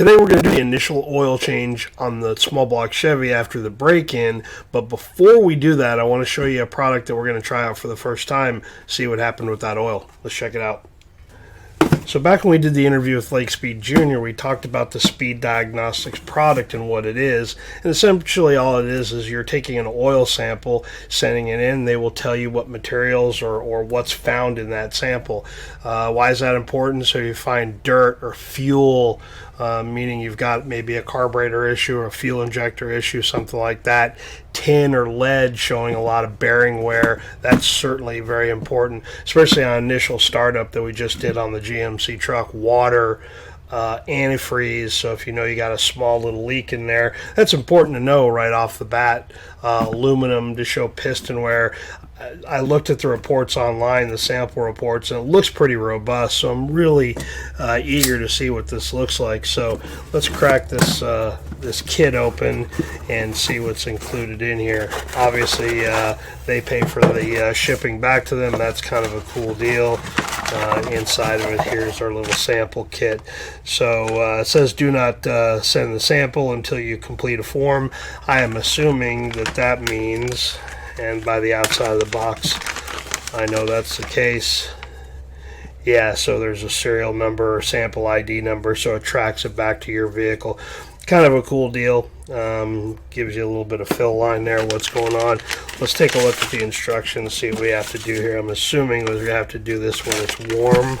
Today we're going to do the initial oil change on the small block Chevy after the break-in, but before we do that, I want to show you a product that we're going to try out for the first time, see what happened with that oil. Let's check it out. So back when we did the interview with Lake Speed Jr., we talked about the SPEEDiagnostix product and what it is. And essentially all it is you're taking an oil sample, sending it in. They will tell you what materials or what's found in that sample. Why is that important? So you find dirt or fuel, meaning you've got maybe a carburetor issue or a fuel injector issue, something like that. Tin or lead showing a lot of bearing wear. That's certainly very important, especially on initial startup that we just did on the GMC truck. Water, antifreeze, so if you know you got a small little leak in there, that's important to know right off the bat. Aluminum to show piston wear. I looked at the reports online, the sample reports, and it looks pretty robust, so I'm really eager to see what this looks like. So let's crack this this kit open and see what's included in here. Obviously, they pay for the shipping back to them. That's kind of a cool deal. Inside of it, here's our little sample kit. So it says do not send the sample until you complete a form. I am assuming that means, and by the outside of the box I know that's the case. Yeah, so there's a serial number or sample ID number, so it tracks it back to your vehicle. Kind of a cool deal. Gives you a little bit of fill line there, what's going on. Let's take a look at the instructions, see what we have to do here. I'm assuming we have to do this when it's warm.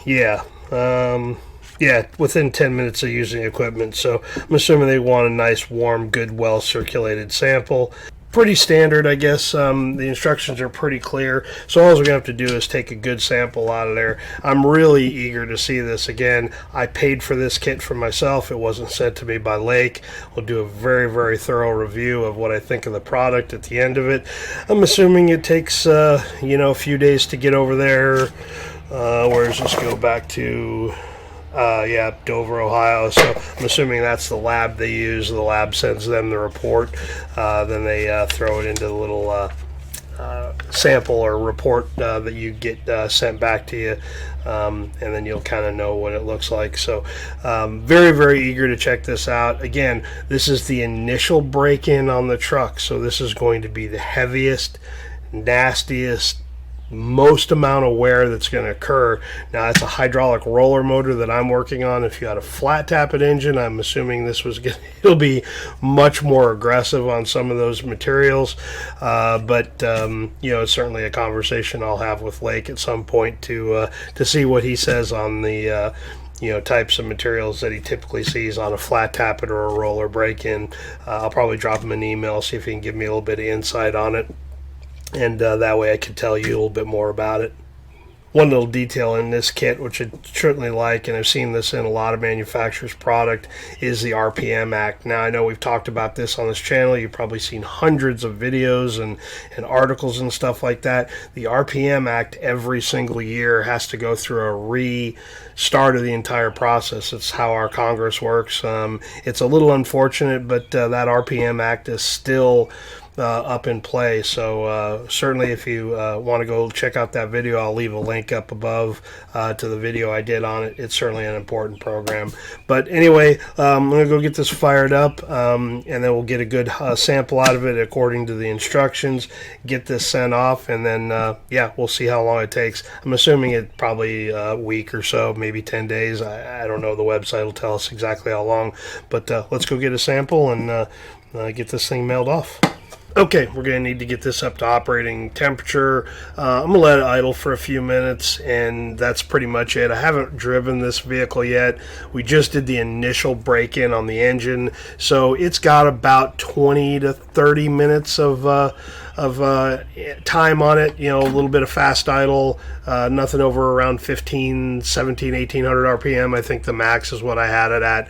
Yeah. Yeah, within 10 minutes of using equipment. So I'm assuming they want a nice, warm, good, well-circulated sample. Pretty standard, I guess. The instructions are pretty clear. So all we're going to have to do is take a good sample out of there. I'm really eager to see this. Again, I paid for this kit for myself. It wasn't sent to me by Lake. We'll do a very, very thorough review of what I think of the product at the end of it. I'm assuming it takes, a few days to get over there. Where does this go back to? Yeah, Dover, Ohio. So I'm assuming that's the lab they use. The lab sends them the report. Then they throw it into the little sample or report that you get sent back to you. And then you'll kind of know what it looks like. So very, very eager to check this out. Again, this is the initial break-in on the truck. So this is going to be the heaviest, nastiest, most amount of wear that's going to occur. Now it's a hydraulic roller motor that I'm working on. If you had a flat tappet engine, I'm assuming this was it'll be much more aggressive on some of those materials, but it's certainly a conversation I'll have with Lake at some point to see what he says on the types of materials that he typically sees on a flat tappet or a roller break-in. I'll probably drop him an email, see if he can give me a little bit of insight on it. And that way I can tell you a little bit more about it. One little detail in this kit, which I certainly like, and I've seen this in a lot of manufacturers' product, is the RPM Act. Now, I know we've talked about this on this channel. You've probably seen hundreds of videos and articles and stuff like that. The RPM Act every single year has to go through a restart of the entire process. It's how our Congress works. It's a little unfortunate, but that RPM Act is still up in play. So certainly if you want to go check out that video, I'll leave a link up above to the video I did on it. It's certainly an important program. But anyway, I'm going to go get this fired up, and then we'll get a good sample out of it according to the instructions, get this sent off, and then we'll see how long it takes. I'm assuming it probably a week or so, maybe 10 days. I don't know. The website will tell us exactly how long, but let's go get a sample and get this thing mailed off. Okay, we're going to need to get this up to operating temperature. I'm going to let it idle for a few minutes, and that's pretty much it. I haven't driven this vehicle yet. We just did the initial break-in on the engine, so it's got about 20 to 30 minutes of time on it. A little bit of fast idle, nothing over around 1800 RPM. I think the max is what I had it at,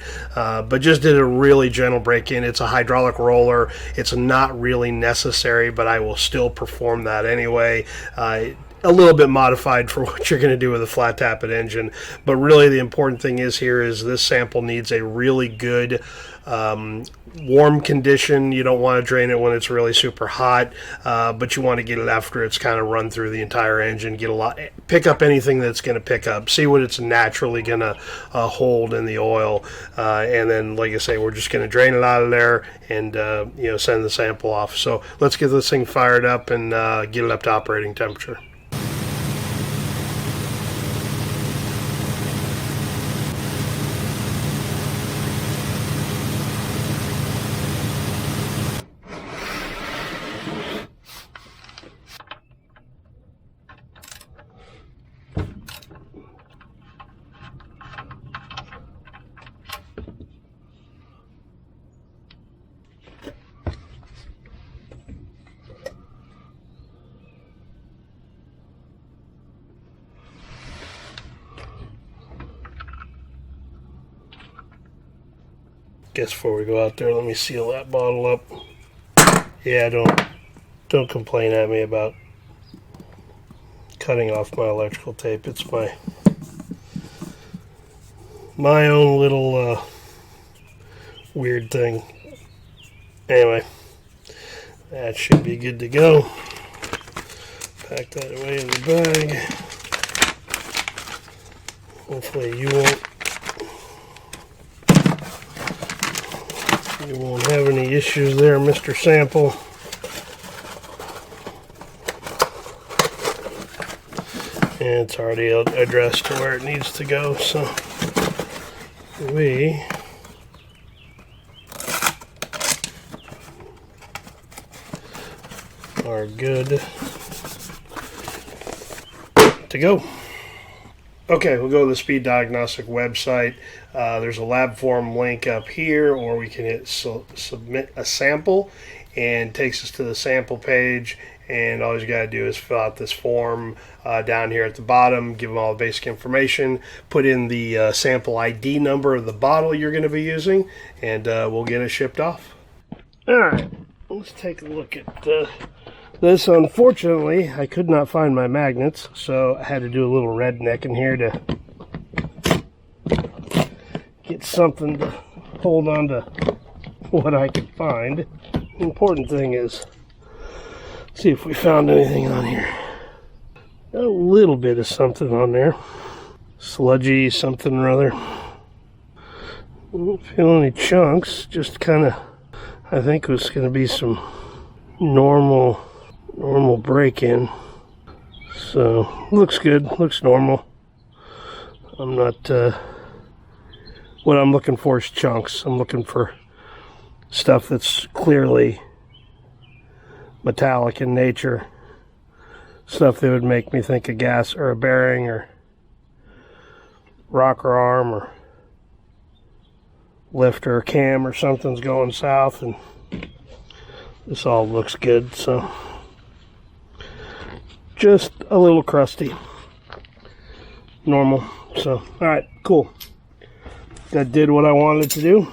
but just did a really gentle break-in. It's a hydraulic roller. It's not really necessary, but I will still perform that anyway. a little bit modified for what you're going to do with a flat tappet engine. But really the important thing is here is this sample needs a really good warm condition. You don't want to drain it when it's really super hot, but you want to get it after it's kind of run through the entire engine, pick up anything that's going to pick up, see what it's naturally going to hold in the oil, and then, like I say, we're just going to drain it out of there and send the sample off. So let's get this thing fired up and get it up to operating temperature. Guess before we go out there, let me seal that bottle up. Yeah, don't complain at me about cutting off my electrical tape. It's my own little weird thing. Anyway, that should be good to go. Pack that away in the bag. Hopefully you won't have any issues there, Mr. Sample. And it's already addressed to where it needs to go, so we are good to go. Okay, we'll go to the SPEEDiagnostix website. There's a lab form link up here, or we can hit submit a sample, and it takes us to the sample page. And all you got to do is fill out this form down here at the bottom, give them all the basic information, put in the sample ID number of the bottle you're going to be using, and we'll get it shipped off. All right, let's take a look at this. Unfortunately, I could not find my magnets, so I had to do a little redneck in here to get something to hold on to what I could find. The important thing is see if we found anything on here. Got a little bit of something on there. Sludgy something or other. Don't feel any chunks, just kind of, I think it was going to be some normal break-in. So looks good, looks normal. I'm not what I'm looking for is chunks. I'm looking for stuff that's clearly metallic in nature, stuff that would make me think a gas or a bearing or rocker arm or lifter or cam or something's going south, and this all looks good. So just a little crusty, normal. So all right, cool, that did what I wanted to do. I'm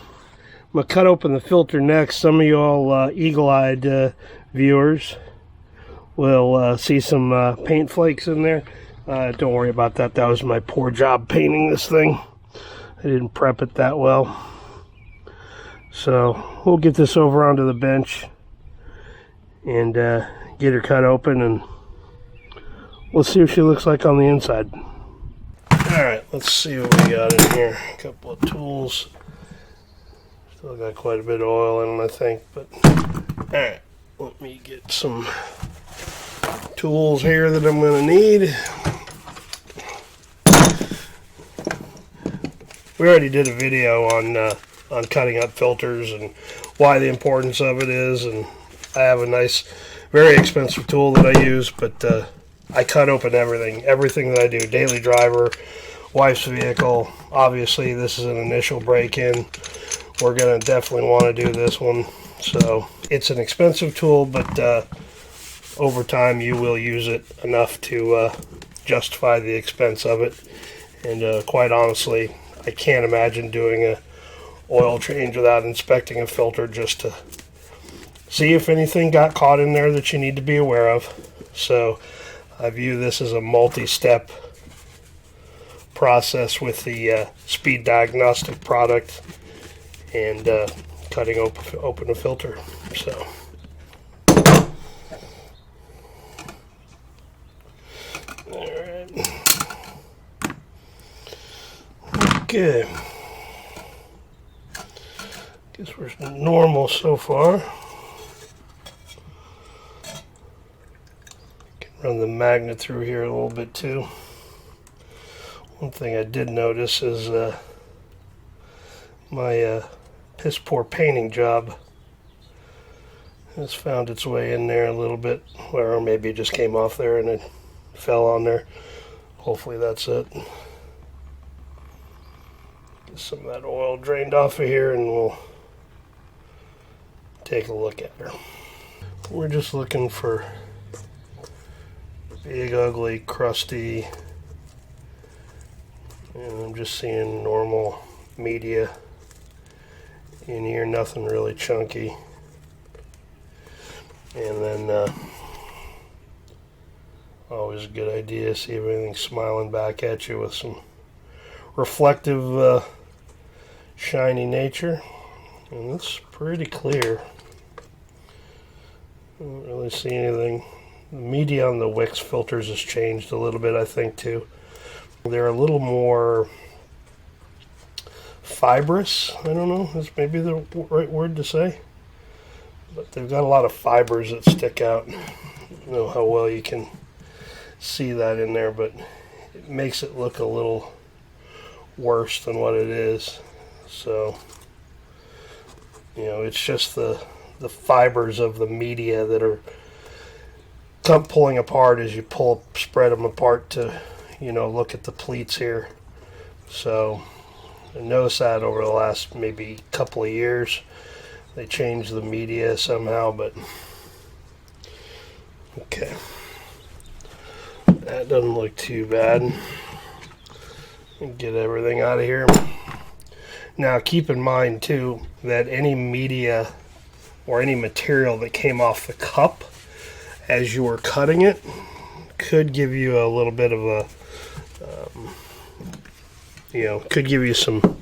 gonna cut open the filter next. Some of you all eagle-eyed viewers will see some paint flakes in there. Don't worry about that. That was my poor job painting this thing. I didn't prep it that well. So we'll get this over onto the bench and get her cut open, and we'll see what she looks like on the inside. Alright, let's see what we got in here. A couple of tools. Still got quite a bit of oil in them, I think, but alright. Let me get some tools here that I'm going to need. We already did a video on cutting up filters and why the importance of it is, and I have a nice, very expensive tool that I use, but I cut open everything that I do. Daily driver, wife's vehicle. Obviously, this is an initial break-in. We're going to definitely want to do this one. So it's an expensive tool, but over time you will use it enough to justify the expense of it. And quite honestly, I can't imagine doing a oil change without inspecting a filter just to see if anything got caught in there that you need to be aware of. So I view this as a multi-step process with the SPEEDiagnostic product and cutting open a filter. So alright, okay, guess we're normal so far. Can run the magnet through here a little bit too. One thing I did notice is my piss poor painting job has found its way in there a little bit, or maybe it just came off there and it fell on there. Hopefully that's it. Get some of that oil drained off of here and we'll take a look at her. We're just looking for big, ugly, crusty, and I'm just seeing normal media in here, nothing really chunky. And then always a good idea to see if anything's smiling back at you with some reflective shiny nature. And it's pretty clear. I don't really see anything. The media on the Wix filters has changed a little bit, I think, too. They're a little more fibrous. I don't know, that's maybe the right word to say. But they've got a lot of fibers that stick out. I don't know how well you can see that in there, but it makes it look a little worse than what it is. So, you know, it's just the fibers of the media that are pulling apart as you spread them apart to, you know, look at the pleats here. So I noticed that over the last maybe couple of years they changed the media somehow, but okay, that doesn't look too bad. Get everything out of here. Now keep in mind too that any media or any material that came off the cup as you were cutting it could give you a little bit of a you know, could give you some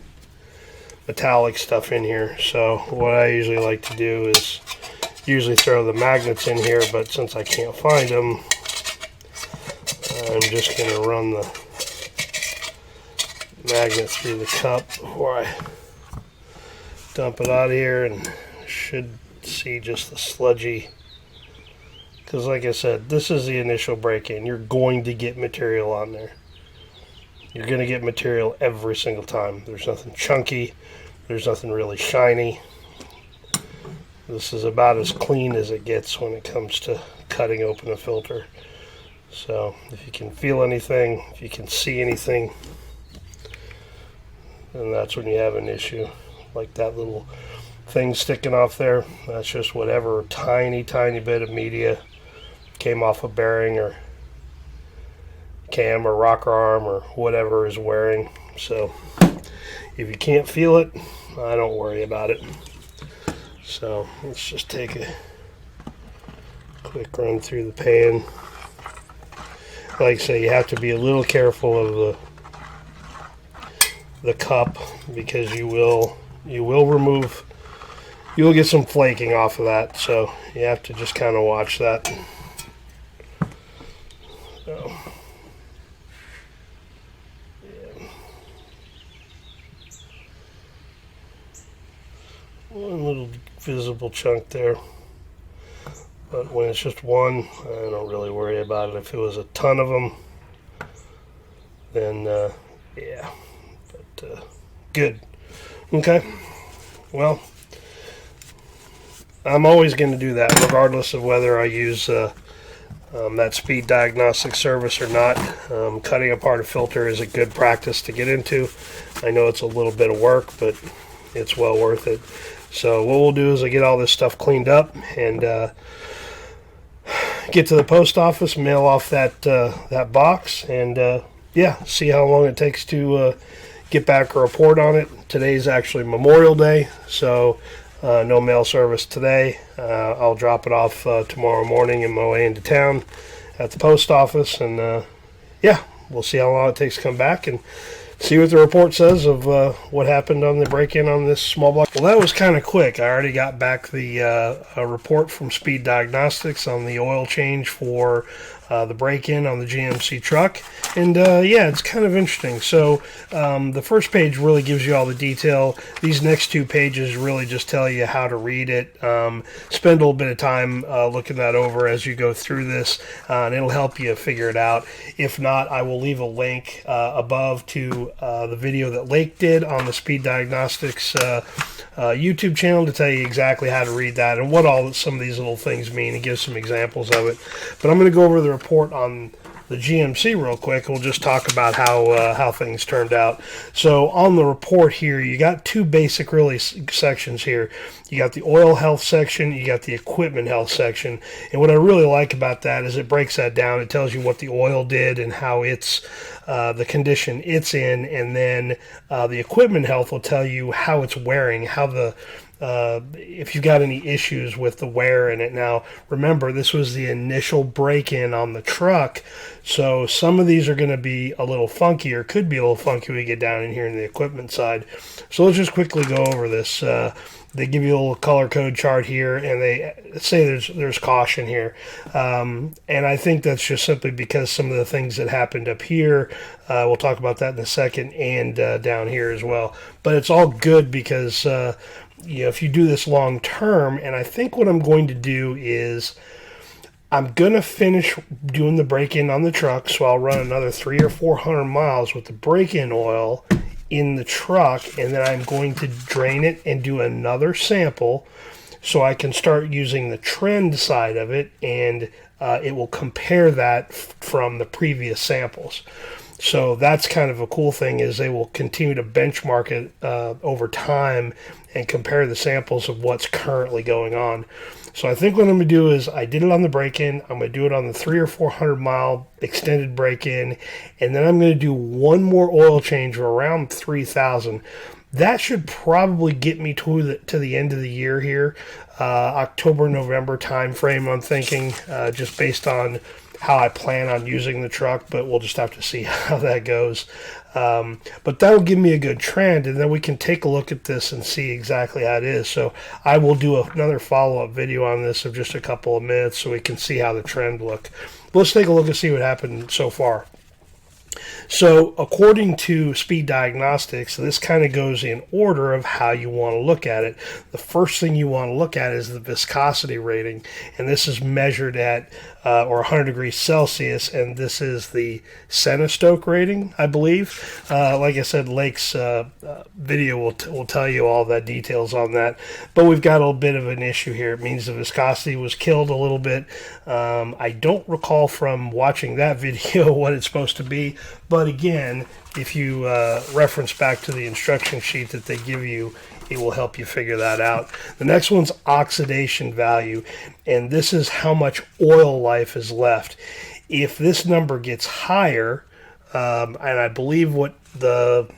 metallic stuff in here. So what I usually like to do is usually throw the magnets in here, but since I can't find them, I'm just going to run the magnet through the cup before I dump it out of here, and should see just the sludgy, because like I said, this is the initial break-in. You're going to get material on there. You're going to get material every single time. There's nothing chunky. There's nothing really shiny. This is about as clean as it gets when it comes to cutting open a filter. So if you can feel anything, if you can see anything, then that's when you have an issue. Like that little thing sticking off there, that's just whatever tiny bit of media came off a bearing or cam or rocker arm or whatever is wearing. So if you can't feel it, I don't worry about it. So let's just take a quick run through the pan. Like I say, you have to be a little careful of the cup, because you will get some flaking off of that, so you have to just kind of watch that. So one little visible chunk there, but when it's just one, I don't really worry about it. If it was a ton of them, then yeah, but good. Okay, well, I'm always going to do that regardless of whether I use that SPEEDiagnostic service or not. Cutting apart a filter is a good practice to get into. I know it's a little bit of work, but it's well worth it. So what we'll do is I get all this stuff cleaned up and get to the post office, mail off that box, and yeah, see how long it takes to get back a report on it. Today's actually Memorial Day, so no mail service today. I'll drop it off tomorrow morning in my way into town, at the post office, and yeah, we'll see how long it takes to come back and see what the report says of what happened on the break-in on this small block. Well, that was kind of quick. I already got back the report from SPEEDiagnostix on the oil change for the break-in on the GMC truck. And yeah, it's kind of interesting. So the first page really gives you all the detail. These next 2 pages really just tell you how to read it. Spend a little bit of time looking that over as you go through this, and it'll help you figure it out. If not, I will leave a link above to the video that Lake did on the SPEEDiagnostix YouTube channel to tell you exactly how to read that and what all some of these little things mean, and give some examples of it. But I'm going to go over the report on the GMC real quick, and we'll just talk about how things turned out. So on the report here, you got 2 basic really sections here. You got the oil health section, you got the equipment health section, and what I really like about that is it breaks that down. It tells you what the oil did and how it's the condition it's in, and then the equipment health will tell you how it's wearing, how the if you've got any issues with the wear in it. Now, remember, this was the initial break-in on the truck, so some of these are going to be a little funky, or could be a little funky when we get down in here in the equipment side. So let's just quickly go over this. They give you a little color code chart here, and they say there's caution here. And I think that's just simply because some of the things that happened up here, we'll talk about that in a second, and down here as well. But it's all good because you know, if you do this long term, and I think what I'm going to do is I'm going to finish doing the break-in on the truck, so I'll run another 300 or 400 miles with the break-in oil in the truck, and then I'm going to drain it and do another sample so I can start using the trend side of it, and it will compare that from the previous samples. So that's kind of a cool thing, is they will continue to benchmark it over time and compare the samples of what's currently going on. So I think what I'm going to do is, I did it on the break-in, I'm going to do it on the 300 or 400 mile extended break-in, and then I'm going to do one more oil change of around 3,000. That should probably get me to the end of the year here, October, November time frame, I'm thinking, just based on how I plan on using the truck, but we'll just have to see how that goes. But that'll give me a good trend, and then we can take a look at this and see exactly how it is. So I will do another follow-up video on this of just a couple of minutes so we can see how the trend looked. Let's take a look and see what happened so far. So according to SPEEDiagostix, this kind of goes in order of how you want to look at it. The first thing you want to look at is the viscosity rating, and this is measured at or 100 degrees Celsius, and this is the Centistoke rating, I believe. Like I said, Lake's video will tell you all the details on that, but we've got a little bit of an issue here. It means the viscosity was killed a little bit. I don't recall from watching that video what it's supposed to be, but again, if you reference back to the instruction sheet that they give you, it will help you figure that out. The next one's oxidation value, and this is how much oil life is left. If this number gets higher, and I believe what the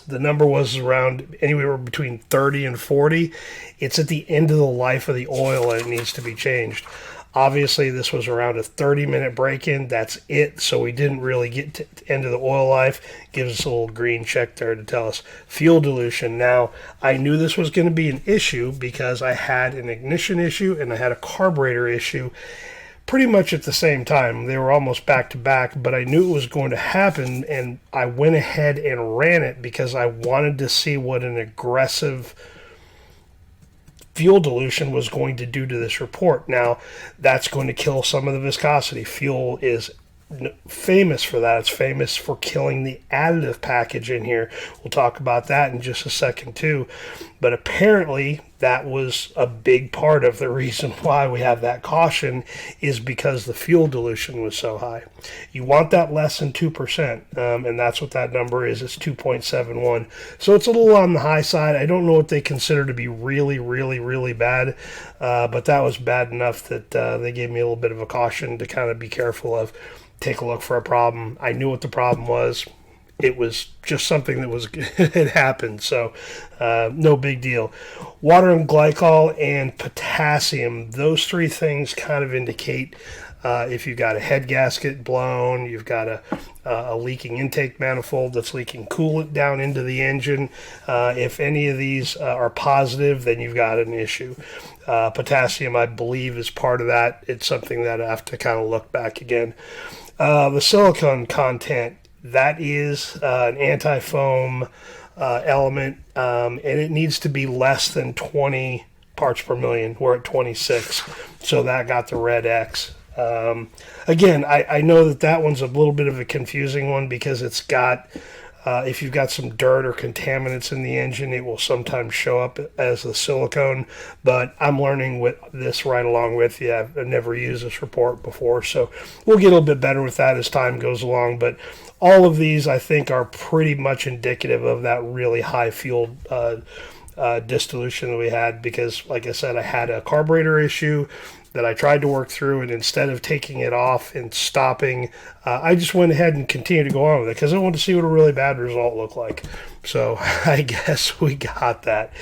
number was around anywhere between 30 and 40, it's at the end of the life of the oil and it needs to be changed. Obviously, this was around a 30-minute break-in. That's it. So we didn't really get to the end of the oil life. Gives us a little green check there to tell us fuel dilution. Now, I knew this was going to be an issue because I had an ignition issue and I had a carburetor issue pretty much at the same time. They were almost back to back, but I knew it was going to happen, and I went ahead and ran it because I wanted to see what an aggressive fuel dilution was going to do to this report. Now, that's going to kill some of the viscosity. Fuel is famous for that. It's famous for killing the additive package in here. We'll talk about that in just a second too. But apparently that was a big part of the reason why we have that caution, is because the fuel dilution was so high. You want that less than 2%, and that's what that number is. It's 2.71. So it's a little on the high side. I don't know what they consider to be really, really, really bad, but that was bad enough that they gave me a little bit of a caution to kind of be careful of. Take a look for a problem. I knew what the problem was. it was just something that was it happened. So no big deal. Water and glycol and potassium, those three things kind of indicate if you've got a head gasket blown, you've got a leaking intake manifold that's leaking coolant down into the engine. If any of these are positive, then you've got an issue. Potassium, I believe, is part of that. It's something that I have to kind of look back again. The silicone content, that is an anti-foam element, and it needs to be less than 20 parts per million. We're at 26, so that got the red X. Again, I know that one's a little bit of a confusing one because it's got, if you've got some dirt or contaminants in the engine, it will sometimes show up as the silicone, but I'm learning with this right along with you. I've never used this report before, so we'll get a little bit better with that as time goes along, but all of these, I think, are pretty much indicative of that really high fuel dissolution that we had because, like I said, I had a carburetor issue that I tried to work through, and instead of taking it off and stopping, I just went ahead and continued to go on with it because I wanted to see what a really bad result looked like. So I guess we got that.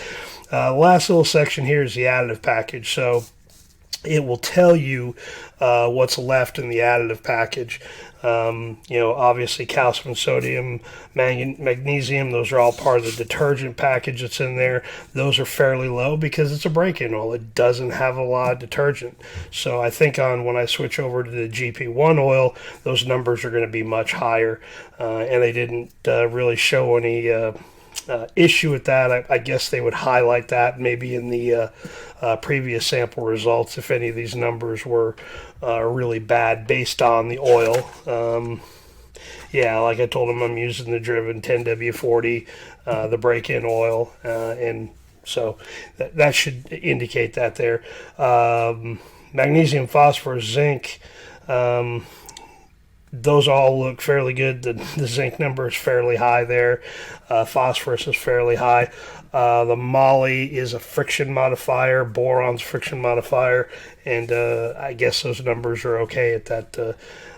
Last little section here is the additive package. So it will tell you what's left in the additive package. Obviously calcium and sodium, magnesium, those are all part of the detergent package that's in there. Those are fairly low because it's a break-in oil. It doesn't have a lot of detergent. So I think when I switch over to the GP1 oil, those numbers are going to be much higher. And they didn't really show any issue with that. I guess they would highlight that maybe in the previous sample results if any of these numbers were really bad based on the oil. Like I told them, I'm using the Driven 10W40, the break-in oil, and so that should indicate that there. Magnesium, phosphorus, zinc, those all look fairly good. The zinc number is fairly high there. Phosphorus is fairly high. The moly is a friction modifier, boron's friction modifier, and I guess those numbers are okay at that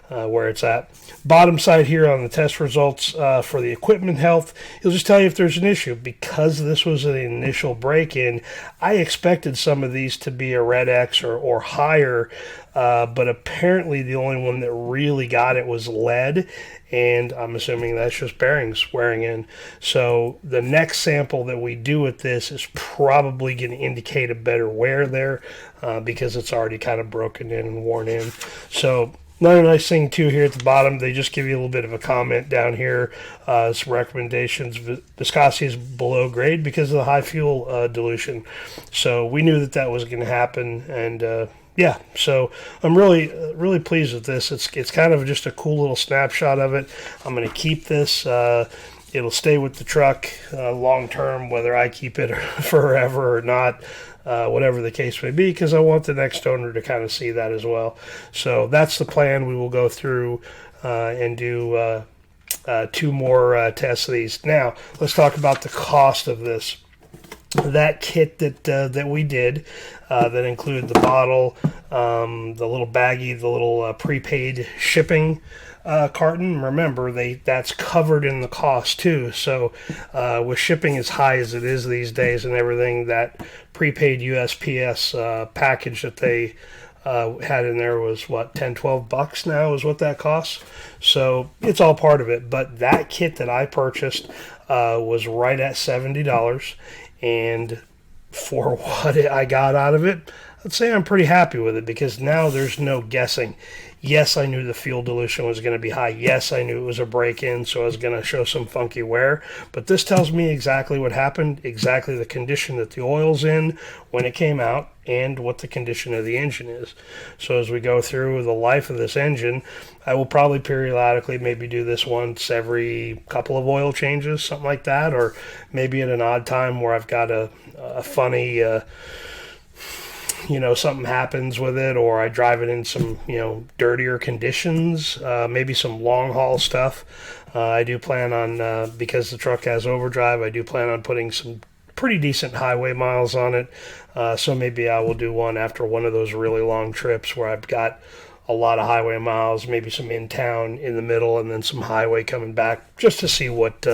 where it's at. Bottom side here on the test results for the equipment health, it'll just tell you if there's an issue. Because this was an initial break-in, I expected some of these to be a red X or higher, but apparently the only one that really got it was lead, and I'm assuming that's just bearings wearing in. So the next sample that we do with this is probably going to indicate a better wear there because it's already kind of broken in and worn in. So another nice thing too here at the bottom, they just give you a little bit of a comment down here, some recommendations. Viscosity is below grade because of the high fuel dilution. So we knew that was going to happen, and so I'm really pleased with this. It's kind of just a cool little snapshot of it. I'm going to keep this. It'll stay with the truck long term, whether I keep it forever or not. Whatever the case may be, because I want the next owner to kind of see that as well. So that's the plan. We will go through and do 2 more tests of these. Now, let's talk about the cost of this. That kit that we did, that included the bottle, the little baggie, the little prepaid shipping carton. Remember, that's covered in the cost too. So with shipping as high as it is these days and everything, that prepaid USPS package that they had in there was what, $10-12 now is what that costs. So it's all part of it. But that kit that I purchased was right at $70, and for what I got out of it, I'd say I'm pretty happy with it because now there's no guessing. Yes, I knew the fuel dilution was going to be high. Yes, I knew it was a break-in, so I was going to show some funky wear. But this tells me exactly what happened, exactly the condition that the oil's in when it came out, and what the condition of the engine is. So as we go through the life of this engine, I will probably periodically maybe do this once every couple of oil changes, something like that, or maybe at an odd time where I've got a funny... something happens with it, or I drive it in some, dirtier conditions, maybe some long haul stuff. I do plan on, because the truck has overdrive, I do plan on putting some pretty decent highway miles on it. So maybe I will do one after one of those really long trips where I've got a lot of highway miles, maybe some in town in the middle, and then some highway coming back, just to see what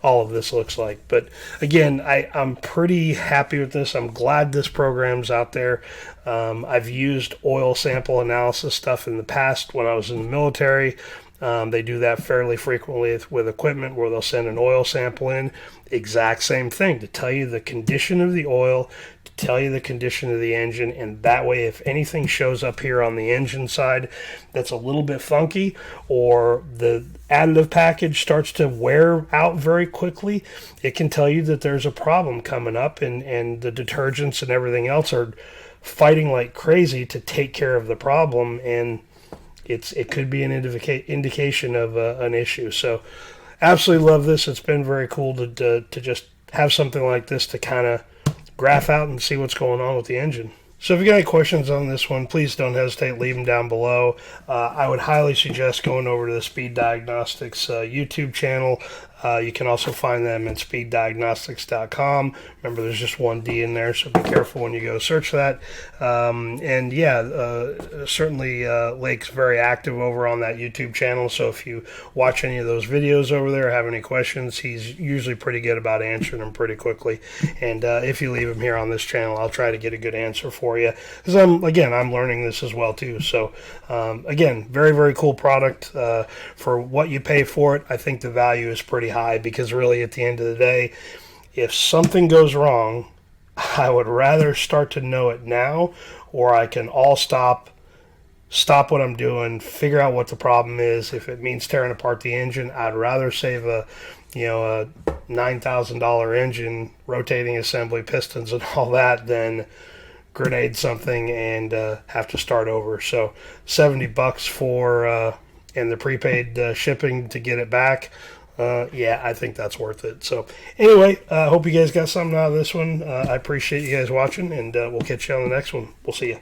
all of this looks like. But again, I'm pretty happy with this. I'm glad this program's out there. I've used oil sample analysis stuff in the past when I was in the military. They do that fairly frequently with equipment where they'll send an oil sample in. Exact same thing, to tell you the condition of the oil, to tell you the condition of the engine, and that way if anything shows up here on the engine side that's a little bit funky, or the additive package starts to wear out very quickly, it can tell you that there's a problem coming up, and the detergents and everything else are fighting like crazy to take care of the problem, and it could be an indication of an issue. So absolutely love this. It's been very cool to just have something like this to kind of graph out and see what's going on with the engine. So if you got any questions on this one, please don't hesitate, leave them down below. I would highly suggest going over to the SPEEDiagnostix YouTube channel. You can also find them at SPEEDiagnostix.com. Remember, there's just one D in there, so be careful when you go search that. And yeah, certainly Lake's very active over on that YouTube channel, so if you watch any of those videos over there or have any questions, he's usually pretty good about answering them pretty quickly. And if you leave them here on this channel, I'll try to get a good answer for you, because I'm learning this as well too. So again, very, very cool product. For what you pay for it, I think the value is pretty high, because really at the end of the day, if something goes wrong, I would rather start to know it now, or I can stop what I'm doing, figure out what the problem is. If it means tearing apart the engine, I'd rather save a $9,000 engine, rotating assembly, pistons and all that, than grenade something and have to start over. So $70 for and the prepaid shipping to get it back. Yeah, I think that's worth it. So anyway, I hope you guys got something out of this one. I appreciate you guys watching, and we'll catch you on the next one. We'll see you.